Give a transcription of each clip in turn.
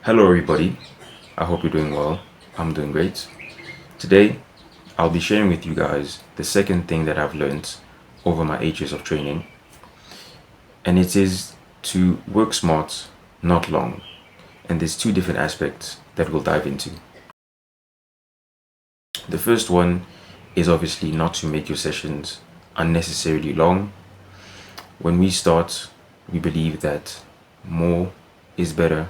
Hello, everybody. I hope you're doing well. I'm doing great. Today, I'll be sharing with you guys the second thing that I've learned over my 8 years of training, and it is to work smart, not long. And there's two different aspects that we'll dive into. The first one is obviously not to make your sessions unnecessarily long. When we start, we believe that more is better,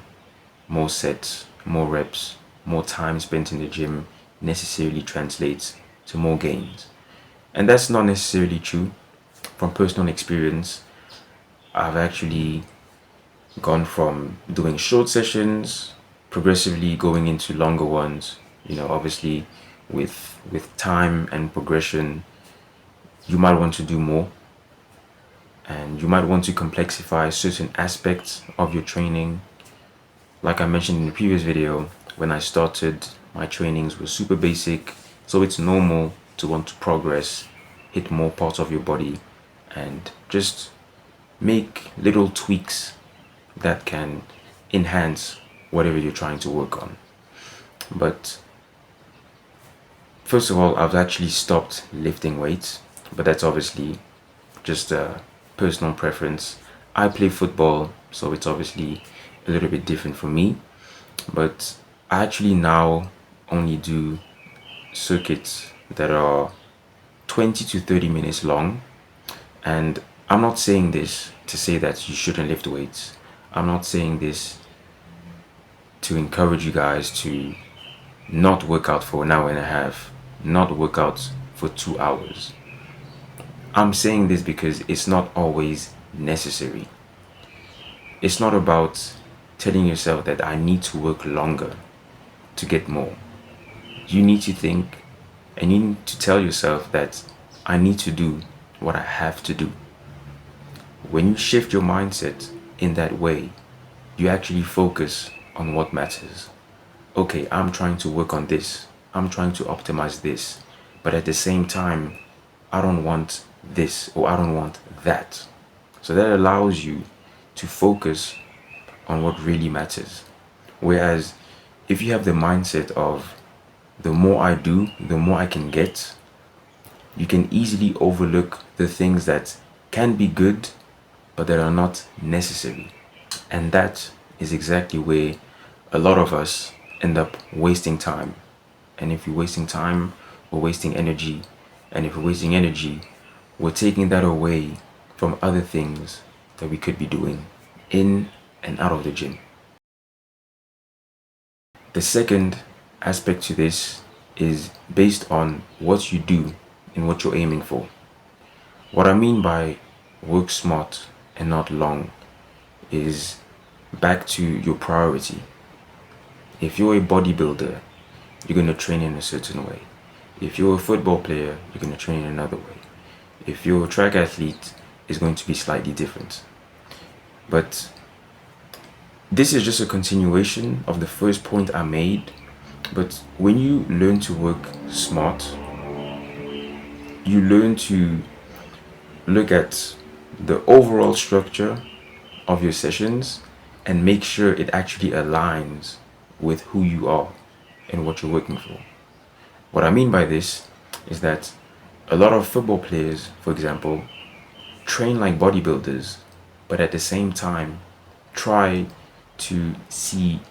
more sets, more reps, more time spent in the gym necessarily translates to more gains. And that's not necessarily true. From personal experience, I've actually gone from doing short sessions, progressively going into longer ones. Obviously with time and progression, you might want to do more and you might want to complexify certain aspects of your training. Like I mentioned in the previous video, when I started, my trainings were super basic, so it's normal to want to progress, hit more parts of your body, and just make little tweaks that can enhance whatever you're trying to work on. But first of all, I've actually stopped lifting weights, but that's obviously just a personal preference. I play football, so it's obviously a little bit different for me, but I actually now only do circuits that are 20 to 30 minutes long. And I'm not saying this to say that you shouldn't lift weights. I'm not saying this to encourage you guys to not work out for an hour and a half, not work out for 2 hours. I'm saying this because it's not always necessary. It's not about telling yourself that I need to work longer to get more. You need to think and you need to tell yourself that I need to do what I have to do. When you shift your mindset in that way, you actually focus on what matters. Okay, I'm trying to work on this. I'm trying to optimize this. But at the same time, I don't want this or I don't want that. So that allows you to focus on what really matters. Whereas if you have the mindset of the more I do, the more I can get, you can easily overlook the things that can be good but that are not necessary. And that is exactly where a lot of us end up wasting time. And if you're wasting time, we're wasting energy. And if we're wasting energy, we're taking that away from other things that we could be doing in and out of the gym. The second aspect to this is based on what you do and what you're aiming for. What I mean by work smart and not long is back to your priority. If you're a bodybuilder, you're going to train in a certain way. If you're a football player, you're going to train in another way. If you're a track athlete, it's going to be slightly different. But this is just a continuation of the first point I made. But when you learn to work smart, you learn to look at the overall structure of your sessions and make sure it actually aligns with who you are and what you're working for. What I mean by this is that a lot of football players, for example, train like bodybuilders, but at the same time try to see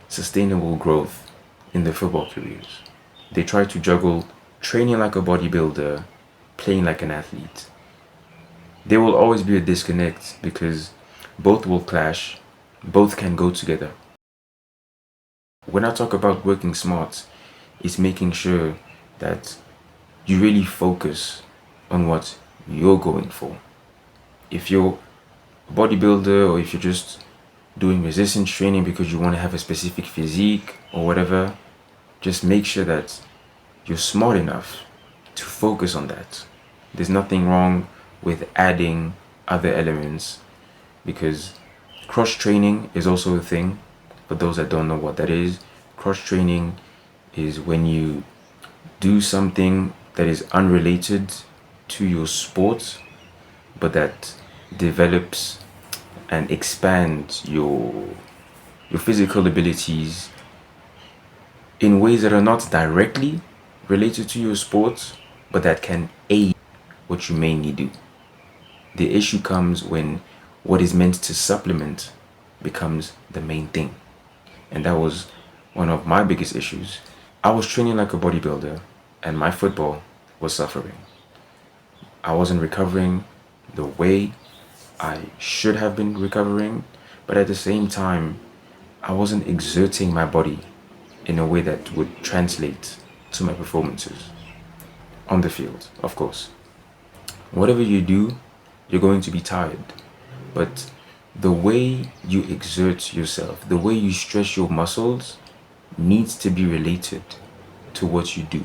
sustainable growth in their football careers. They try to juggle training like a bodybuilder, playing like an athlete. There will always be a disconnect because both will clash, both can go together. When I talk about working smart, it's making sure that you really focus on what you're going for. If you're a bodybuilder or if you're just doing resistance training because you want to have a specific physique or whatever, just make sure that you're smart enough to focus on that. There's nothing wrong with adding other elements because cross training is also a thing. For those that don't know what that is, cross training is when you do something that is unrelated to your sport but that develops and expands your your physical abilities in ways that are not directly related to your sports, but that can aid what you mainly do. The issue comes when what is meant to supplement becomes the main thing. And that was one of my biggest issues. I was training like a bodybuilder, and my football was suffering. I wasn't recovering the way I should have been recovering, but at the same time, I wasn't exerting my body in a way that would translate to my performances on the field, of course. Whatever you do, you're going to be tired, but the way you exert yourself, the way you stretch your muscles needs to be related to what you do.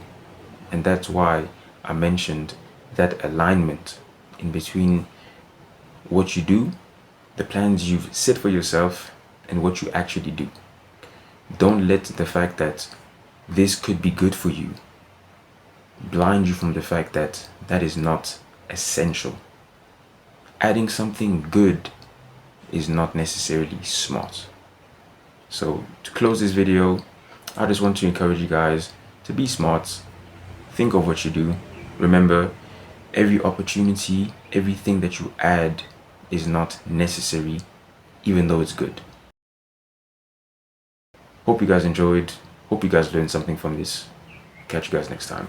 And that's why I mentioned that alignment in between what you do, the plans you've set for yourself, and what you actually do. Don't let the fact that this could be good for you blind you from the fact that that is not essential. Adding something good is not necessarily smart. So to close this video, I just want to encourage you guys to be smart. Think of what you do. Remember, every opportunity, everything that you add is not necessary, even though it's good. Hope you guys enjoyed. Hope you guys learned something from this. Catch you guys next time.